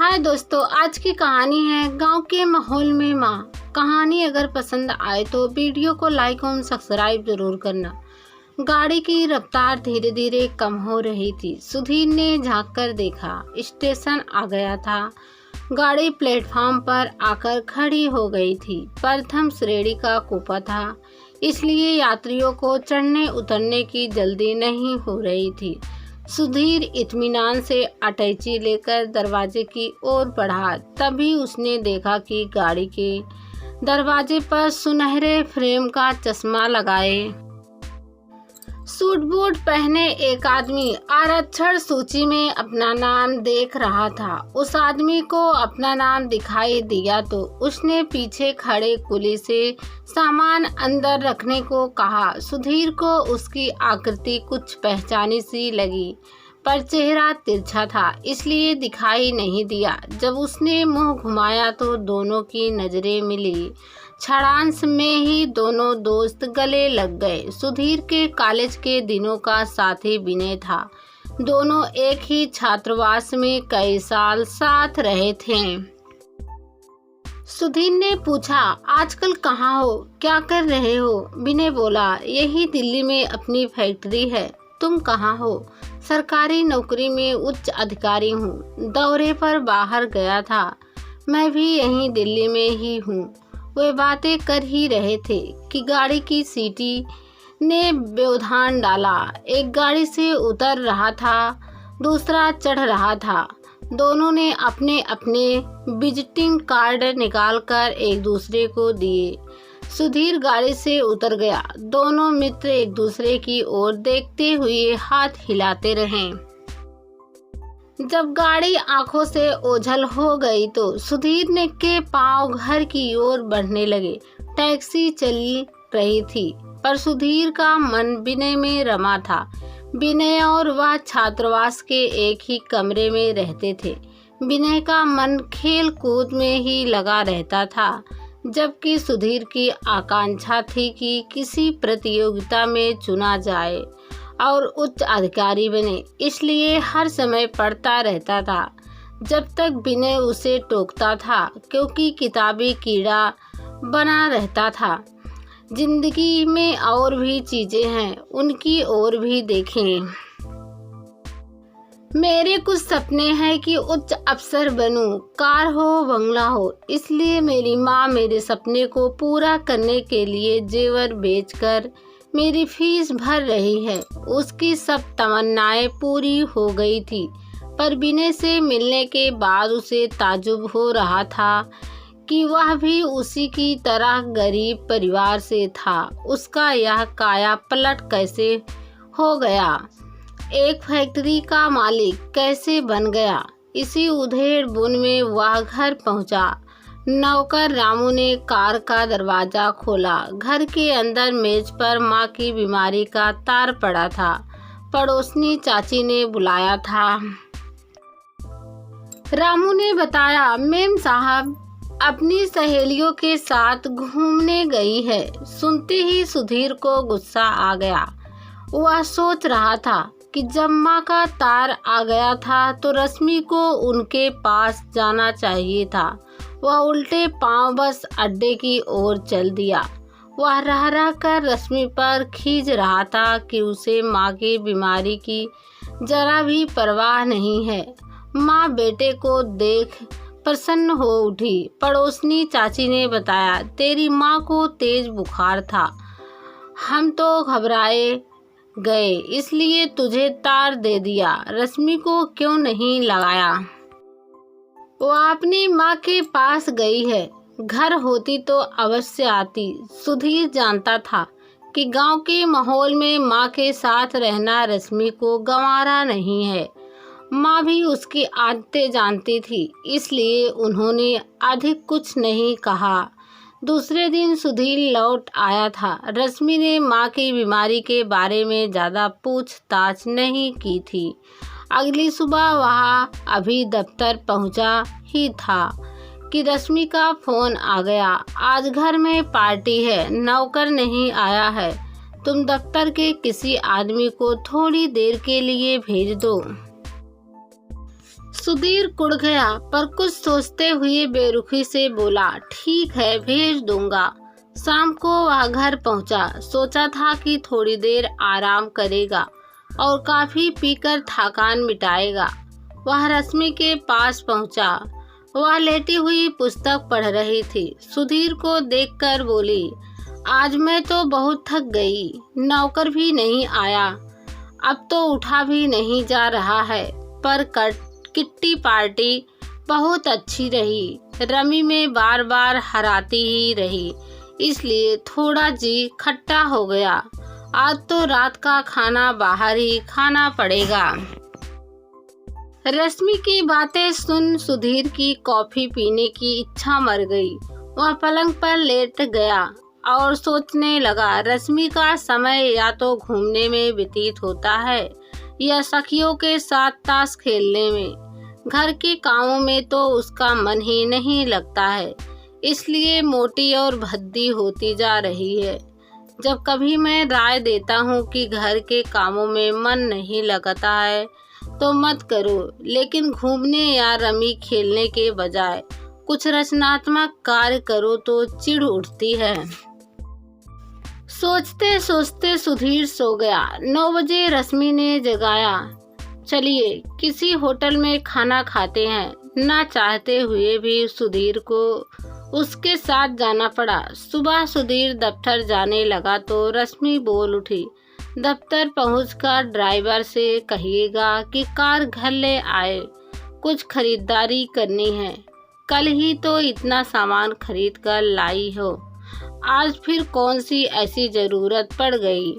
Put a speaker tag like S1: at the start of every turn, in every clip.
S1: हाय दोस्तों, आज की कहानी है गांव के माहौल में माँ। कहानी अगर पसंद आए तो वीडियो को लाइक और सब्सक्राइब जरूर करना। गाड़ी की रफ्तार धीरे धीरे कम हो रही थी। सुधीर ने झांक कर देखा, स्टेशन आ गया था। गाड़ी प्लेटफॉर्म पर आकर खड़ी हो गई थी। प्रथम श्रेणी का कूपा था, इसलिए यात्रियों को चढ़ने उतरने की जल्दी नहीं हो रही थी। सुधीर इत्मीनान से अटैची लेकर दरवाजे की ओर बढ़ा। तभी उसने देखा कि गाड़ी के दरवाजे पर सुनहरे फ्रेम का चश्मा लगाए सूट बूट पहने एक आदमी आरक्षण सूची में अपना नाम देख रहा था। उस आदमी को अपना नाम दिखाई दिया तो उसने पीछे खड़े कुली से सामान अंदर रखने को कहा। सुधीर को उसकी आकृति कुछ पहचानी सी लगी, पर चेहरा तिरछा था, इसलिए दिखाई नहीं दिया। जब उसने मुंह घुमाया तो दोनों की नजरें मिली। क्षणांश में ही दोनों दोस्त गले लग गए। सुधीर के कॉलेज के दिनों का साथी विनय था। दोनों एक ही छात्रावास में कई साल साथ रहे थे। सुधीर ने पूछा, आजकल कहाँ हो, क्या कर रहे हो? विनय बोला, यही दिल्ली में अपनी फैक्ट्री है। तुम कहाँ हो? सरकारी नौकरी में उच्च अधिकारी हूँ, दौरे पर बाहर गया था। मैं भी यहीं दिल्ली में ही हूँ। वे बातें कर ही रहे थे कि गाड़ी की सीटी ने व्यवधान डाला। एक गाड़ी से उतर रहा था, दूसरा चढ़ रहा था। दोनों ने अपने अपने विजिटिंग कार्ड निकालकर एक दूसरे को दिए। सुधीर गाड़ी से उतर गया। दोनों मित्र एक दूसरे की ओर देखते हुए हाथ हिलाते रहे। जब गाड़ी आंखों से ओझल हो गई तो सुधीर ने के पांव घर की ओर बढ़ने लगे। टैक्सी चली रही थी, पर सुधीर का मन विनय में रमा था। विनय और वह छात्रावास के एक ही कमरे में रहते थे। विनय का मन खेल कूद में ही लगा रहता था, जबकि सुधीर की आकांक्षा थी कि किसी प्रतियोगिता में चुना जाए और उच्च अधिकारी बने, इसलिए हर समय पढ़ता रहता था। जब तक विनय उसे टोकता था, क्योंकि किताबी कीड़ा बना रहता था। जिंदगी में और भी चीजें हैं, उनकी ओर भी देखें। मेरे कुछ सपने हैं कि उच्च अफसर बनूं, कार हो, बंगला हो, इसलिए मेरी माँ मेरे सपने को पूरा करने के लिए जेवर बेचकर मेरी फीस भर रही है। उसकी सब तमन्नाएं पूरी हो गई थी, पर विनय से मिलने के बाद उसे ताज्जुब हो रहा था कि वह भी उसी की तरह गरीब परिवार से था। उसका यह काया पलट कैसे हो गया? एक फैक्ट्री का मालिक कैसे बन गया? इसी उधेड़ बुन में वह घर पहुंचा। नौकर रामू ने कार का दरवाजा खोला। घर के अंदर मेज पर माँ की बीमारी का तार पड़ा था। पड़ोसनी चाची ने बुलाया था। रामू ने बताया, मेम साहब अपनी सहेलियों के साथ घूमने गई है। सुनते ही सुधीर को गुस्सा आ गया। वह सोच रहा था कि जब माँ का तार आ गया था तो रश्मि को उनके पास जाना चाहिए था। वह उल्टे पांव बस अड्डे की ओर चल दिया। वह रह रह कर रश्मि पर खींच रहा था कि उसे माँ की बीमारी की जरा भी परवाह नहीं है। माँ बेटे को देख प्रसन्न हो उठी। पड़ोसनी चाची ने बताया, तेरी माँ को तेज बुखार था, हम तो घबराए गए, इसलिए तुझे तार दे दिया। रश्मि को क्यों नहीं लगाया? वो अपनी माँ के पास गई है। घर होती तो अवश्य आती। सुधीर जानता था कि गांव के माहौल में माँ के साथ रहना रश्मि को गंवारा नहीं है। माँ भी उसकी आदतें जानती थी, इसलिए उन्होंने अधिक कुछ नहीं कहा। दूसरे दिन सुधीर लौट आया था। रश्मि ने माँ की बीमारी के बारे में ज़्यादा पूछताछ नहीं की थी। अगली सुबह वह अभी दफ्तर पहुंचा ही था कि रश्मि का फोन आ गया। आज घर में पार्टी है, नौकर नहीं आया है, तुम दफ्तर के किसी आदमी को थोड़ी देर के लिए भेज दो। सुधीर कुड़ गया, पर कुछ सोचते हुए बेरुखी से बोला, ठीक है, भेज दूंगा। शाम को वह घर पहुंचा। सोचा था कि थोड़ी देर आराम करेगा और कॉफी पीकर थकान मिटाएगा। वह रश्मि के पास पहुंचा। वह लेटी हुई पुस्तक पढ़ रही थी। सुधीर को देखकर बोली, आज मैं तो बहुत थक गई। नौकर भी नहीं आया, अब तो उठा भी नहीं जा रहा है। पर किट्टी पार्टी बहुत अच्छी रही। रमी में बार बार हराती ही रही, इसलिए थोड़ा जी खट्टा हो गया। आज तो रात का खाना बाहर ही खाना पड़ेगा। रश्मि की बातें सुन सुधीर की कॉफी पीने की इच्छा मर गई। वह पलंग पर लेट गया और सोचने लगा, रश्मि का समय या तो घूमने में व्यतीत होता है या सखियों के साथ ताश खेलने में। घर के कामों में तो उसका मन ही नहीं लगता है, इसलिए मोटी और भद्दी होती जा रही है। जब कभी मैं राय देता हूँ कि घर के कामों में मन नहीं लगता है तो मत करो, लेकिन घूमने या रमी खेलने के बजाय कुछ रचनात्मक कार्य करो तो चिढ़ उठती है। सोचते सोचते सुधीर सो गया। 9 बजे रश्मि ने जगाया, चलिए किसी होटल में खाना खाते हैं। ना चाहते हुए भी सुधीर को उसके साथ जाना पड़ा। सुबह सुधीर दफ्तर जाने लगा तो रश्मि बोल उठी, दफ्तर पहुंचकर ड्राइवर से कहिएगा कि कार घर ले आए, कुछ खरीदारी करनी है। कल ही तो इतना सामान खरीद कर लाई हो, आज फिर कौन सी ऐसी जरूरत पड़ गई।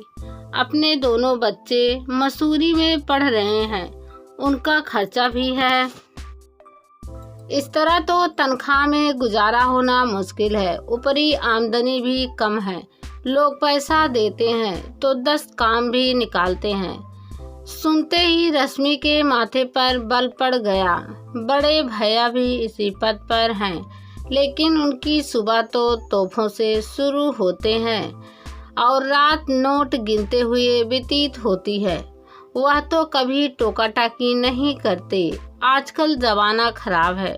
S1: अपने दोनों बच्चे मसूरी में पढ़ रहे हैं, उनका खर्चा भी है। इस तरह तो तनख्वाह में गुजारा होना मुश्किल है, ऊपरी आमदनी भी कम है। लोग पैसा देते हैं तो 10 काम भी निकालते हैं। सुनते ही रश्मि के माथे पर बल पड़ गया। बड़े भैया भी इसी पद पर हैं, लेकिन उनकी सुबह तो तोहफों से शुरू होते हैं और रात नोट गिनते हुए व्यतीत होती है। वह तो कभी टोका टाकी नहीं करते। आजकल जमाना खराब है,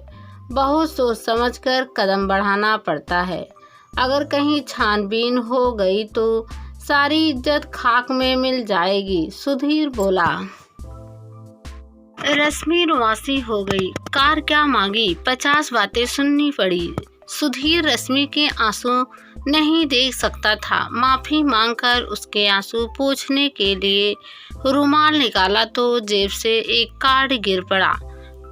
S1: बहुत सोच समझकर कदम बढ़ाना पड़ता है। अगर कहीं छानबीन हो गई तो सारी इज्जत खाक में मिल जाएगी। सुधीर बोला। रश्मि रुआसी हो गई। कार क्या मांगी, 50 बातें सुननी पड़ी। सुधीर रश्मि के आंसू नहीं देख सकता था। माफी मांगकर उसके आंसू पोंछने के लिए रुमाल निकाला तो जेब से एक कार्ड गिर पड़ा।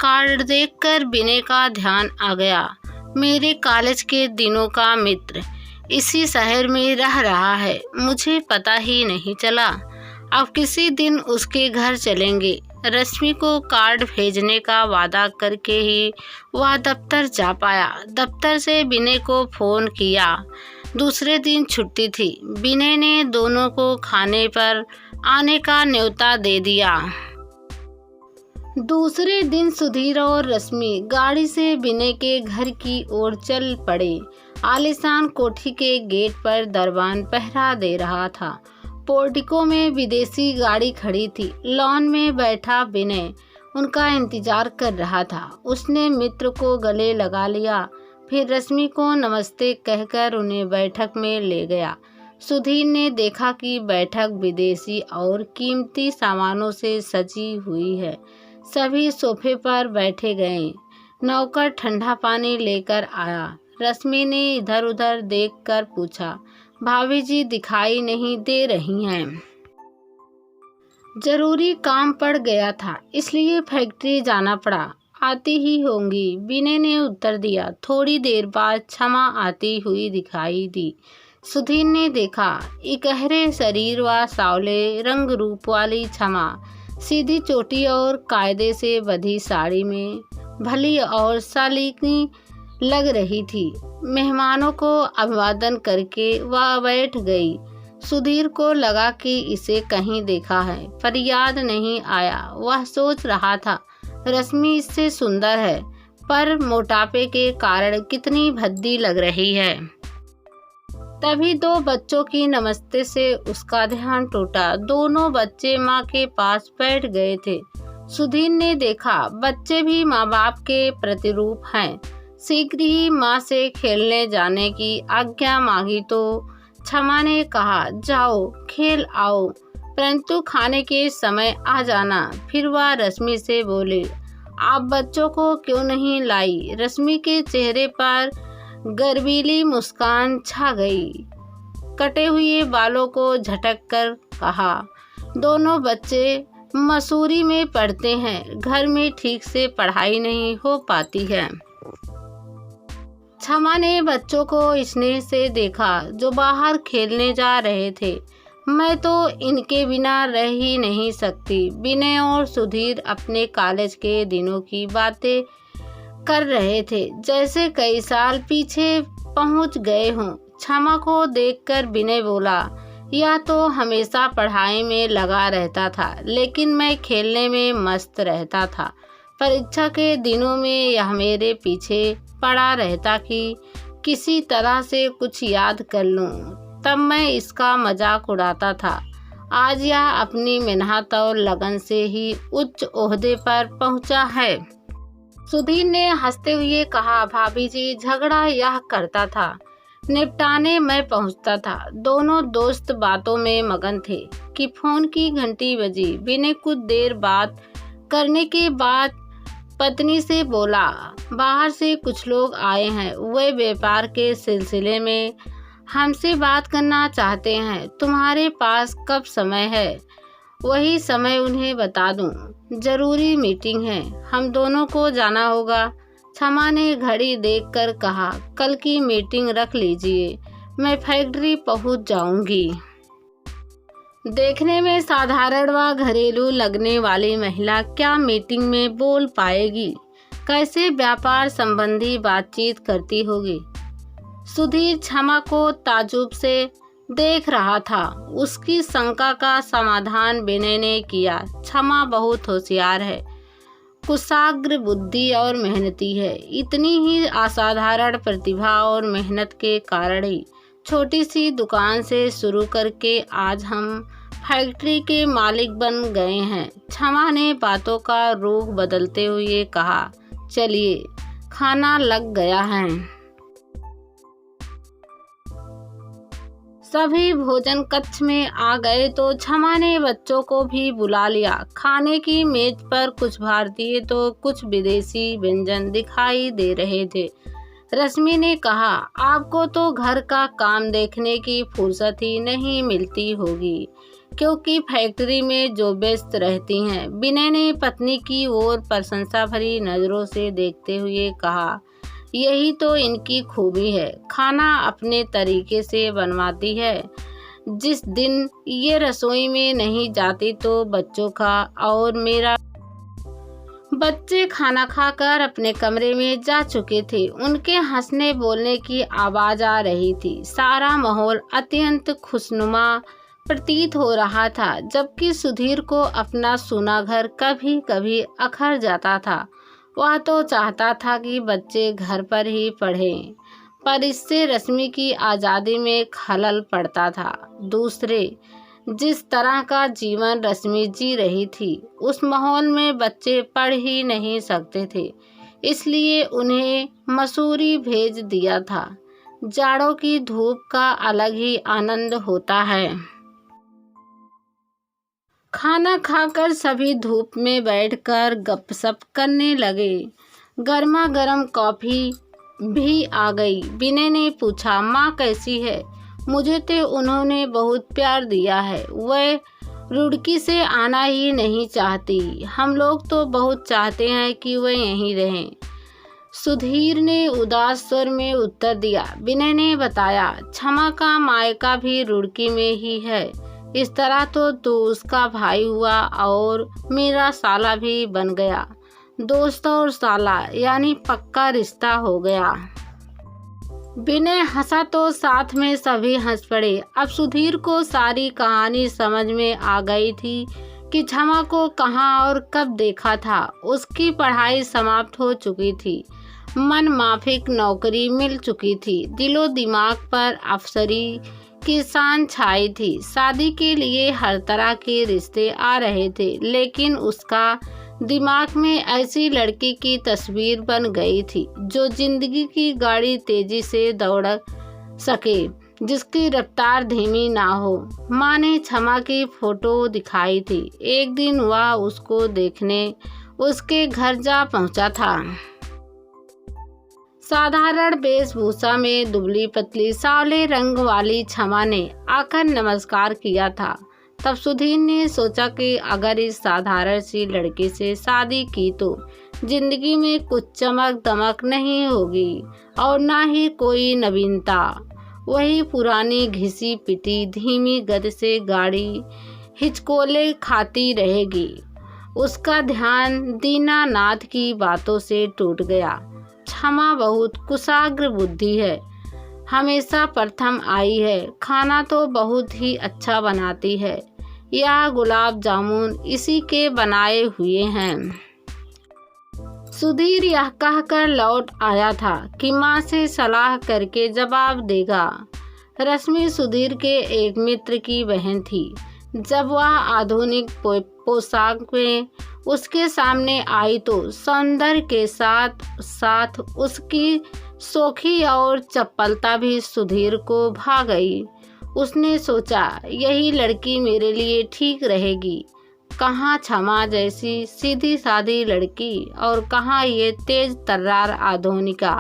S1: कार्ड देखकर विनय का ध्यान आ गया। मेरे कॉलेज के दिनों का मित्र इसी शहर में रह रहा है, मुझे पता ही नहीं चला। अब किसी दिन उसके घर चलेंगे। रश्मि को कार्ड भेजने का वादा करके ही वह दफ्तर जा पाया। दफ्तर से विनय को फोन किया। दूसरे दिन छुट्टी थी। विनय ने दोनों को खाने पर आने का न्योता दे दिया। दूसरे दिन सुधीर और रश्मि गाड़ी से विनय के घर की ओर चल पड़े। आलीशान कोठी के गेट पर दरबान पहरा दे रहा था। पोर्टिको में विदेशी गाड़ी खड़ी थी। लॉन में बैठा विनय उनका इंतजार कर रहा था। उसने मित्र को गले लगा लिया, फिर रश्मि को नमस्ते कहकर उन्हें बैठक में ले गया। सुधीर ने देखा कि बैठक विदेशी और कीमती सामानों से सजी हुई है। सभी सोफे पर बैठे गए। नौकर ठंडा पानी लेकर आया। रश्मि ने इधर उधर देखकर पूछा, भाभी जी दिखाई नहीं दे रही हैं? जरूरी काम पड़ गया था, इसलिए फैक्ट्री जाना पड़ा। आती ही होंगी, विनय ने उत्तर दिया। थोड़ी देर बाद क्षमा आती हुई दिखाई दी। सुधीर ने देखा, इकहरे शरीर व सांवले रंग रूप वाली क्षमा सीधी चोटी और कायदे से बधी साड़ी में भली और सलीकी लग रही थी। मेहमानों को अभिवादन करके वह बैठ गई। सुधीर को लगा कि इसे कहीं देखा है, पर याद नहीं आया। वह सोच रहा था, रश्मि इससे सुंदर है, पर मोटापे के कारण कितनी भद्दी लग रही है। तभी 2 बच्चों की नमस्ते से उसका ध्यान टूटा। दोनों बच्चे माँ के पास बैठ गए थे। सुधीर ने देखा बच्चे भी माँ बाप के प्रतिरूप हैं। शीघ्र ही माँ से खेलने जाने की आज्ञा मांगी तो क्षमा ने कहा, जाओ खेल आओ, परंतु खाने के समय आ जाना। फिर वह रश्मि से बोली, आप बच्चों को क्यों नहीं लाई? रश्मि के चेहरे पर गर्वीली मुस्कान छा गई। कटे हुए बालों को झटक कर कहा, दोनों बच्चे मसूरी में पढ़ते हैं, घर में ठीक से पढ़ाई नहीं हो पाती है। क्षमा ने बच्चों को स्नेह से देखा जो बाहर खेलने जा रहे थे। मैं तो इनके बिना रह ही नहीं सकती। विनय और सुधीर अपने कॉलेज के दिनों की बातें कर रहे थे, जैसे कई साल पीछे पहुंच गए हों। क्षमा को देखकर विनय बोला, यह तो हमेशा पढ़ाई में लगा रहता था, लेकिन मैं खेलने में मस्त रहता था। परीक्षा के दिनों में यह मेरे पीछे पड़ा रहता कि किसी तरह से कुछ याद कर लूं, तब मैं इसका मजाक उड़ाता था। आज यह अपनी मेहनत और लगन से ही उच्च ओहदे पर पहुंचा है। सुधीर ने हंसते हुए कहा, भाभी जी, झगड़ा यह करता था, निपटाने मैं पहुंचता था। दोनों दोस्त बातों में मगन थे कि फोन की घंटी बजी। विनय कुछ देर बात करने के बाद पत्नी से बोला, बाहर से कुछ लोग आए हैं, वे व्यापार के सिलसिले में हमसे बात करना चाहते हैं। तुम्हारे पास कब समय है? वही समय उन्हें बता दूं। जरूरी मीटिंग है, हम दोनों को जाना होगा। क्षमा ने घड़ी देखकर कहा, कल की मीटिंग रख लीजिए, मैं फैक्ट्री पहुंच जाऊंगी। देखने में साधारण व घरेलू लगने वाली महिला क्या मीटिंग में बोल पाएगी? कैसे व्यापार संबंधी बातचीत करती होगी? सुधीर क्षमा को ताज्जुब से देख रहा था। उसकी शंका का समाधान विनय ने किया। क्षमा बहुत होशियार है, कुशाग्र बुद्धि और मेहनती है। इतनी ही असाधारण प्रतिभा और मेहनत के कारण ही छोटी सी दुकान से शुरू करके आज हम फैक्ट्री के मालिक बन गए हैं। क्षमा ने बातों का रुख बदलते हुए कहा, चलिए खाना लग गया है। सभी भोजन कक्ष में आ गए तो क्षमा ने बच्चों को भी बुला लिया। खाने की मेज पर कुछ भारतीय तो कुछ विदेशी व्यंजन दिखाई दे रहे थे। रश्मि ने कहा, आपको तो घर का काम देखने की फुर्सत ही नहीं मिलती होगी, क्योंकि फैक्ट्री में जो व्यस्त रहती हैं। विनय ने पत्नी की ओर प्रशंसा भरी नजरों से देखते हुए कहा, यही तो इनकी खूबी है, खाना अपने तरीके से बनवाती है। जिस दिन ये रसोई में नहीं जाती तो बच्चों का और मेरा। बच्चे खाना खाकर अपने कमरे में जा चुके थे। उनके हंसने बोलने की आवाज आ रही थी। सारा माहौल अत्यंत खुशनुमा प्रतीत हो रहा था, जबकि सुधीर को अपना सूना घर कभी कभी अखर जाता था। वह तो चाहता था कि बच्चे घर पर ही पढ़ें, पर इससे रश्मि की आज़ादी में खलल पड़ता था। दूसरे, जिस तरह का जीवन रश्मि जी रही थी, उस माहौल में बच्चे पढ़ ही नहीं सकते थे, इसलिए उन्हें मसूरी भेज दिया था। जाड़ों की धूप का अलग ही आनंद होता है। खाना खाकर सभी धूप में बैठकर गपशप करने लगे। गर्मा गर्म कॉफ़ी भी आ गई। विनय ने पूछा, माँ कैसी है? मुझे तो उन्होंने बहुत प्यार दिया है, वह रुड़की से आना ही नहीं चाहती। हम लोग तो बहुत चाहते हैं कि वह यहीं रहें। सुधीर ने उदास स्वर में उत्तर दिया। विनय ने बताया, क्षमा का मायका भी रुड़की में ही है। इस तरह तो तू उसका भाई हुआ और मेरा साला भी बन गया। दोस्त और साला यानी पक्का रिश्ता हो गया। विनय हंसा तो साथ में सभी हंस पड़े। अब सुधीर को सारी कहानी समझ में आ गई थी कि क्षमा को कहाँ और कब देखा था। उसकी पढ़ाई समाप्त हो चुकी थी, मन माफिक नौकरी मिल चुकी थी, दिलो दिमाग पर अफसरी की शान छाई थी। शादी के लिए हर तरह के रिश्ते आ रहे थे, लेकिन उसका दिमाग में ऐसी लड़की की तस्वीर बन गई थी जो जिंदगी की गाड़ी तेजी से दौड़ सके, जिसकी रफ्तार धीमी ना हो। माँ ने क्षमा की फोटो दिखाई थी। एक दिन वह उसको देखने उसके घर जा पहुंचा था। साधारण वेशभूषा में दुबली पतली सांवले रंग वाली क्षमा ने आकर नमस्कार किया था। तब सुधीर ने सोचा कि अगर इस साधारण सी लड़की से शादी की तो जिंदगी में कुछ चमक दमक नहीं होगी और ना ही कोई नवीनता। वही पुरानी घिसी पिटी धीमी गति से गाड़ी हिचकोले खाती रहेगी। उसका ध्यान दीनानाथ की बातों से टूट गया। क्षमा बहुत कुशाग्र बुद्धि है, हमेशा प्रथम आई है। खाना तो बहुत ही अच्छा बनाती है। यह गुलाब जामुन इसी के बनाए हुए हैं। सुधीर यह कहकर लौट आया था कि माँ से सलाह करके जवाब देगा। रश्मि सुधीर के एक मित्र की बहन थी। जब वह आधुनिक पोशाक में उसके सामने आई तो सौंदर्य के साथ साथ उसकी शोखी और चपलता भी सुधीर को भा गई। उसने सोचा, यही लड़की मेरे लिए ठीक रहेगी। कहाँ क्षमा जैसी सीधी सादी लड़की और कहाँ ये तेज तर्रार आधुनिका,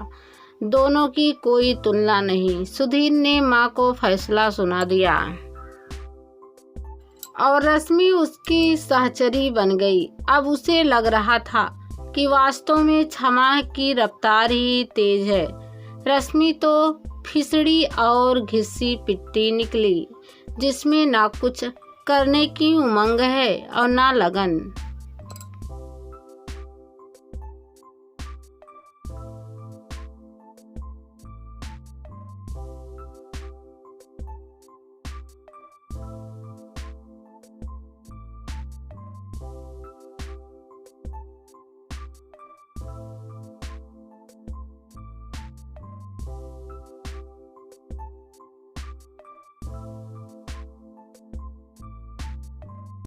S1: दोनों की कोई तुलना नहीं। सुधीर ने माँ को फैसला सुना दिया और रश्मि उसकी सहचरी बन गई। अब उसे लग रहा था कि वास्तव में क्षमा की रफ्तार ही तेज है। रश्मि तो फिसड़ी और घिसी पिट्टी निकली, जिसमें ना कुछ करने की उमंग है और ना लगन।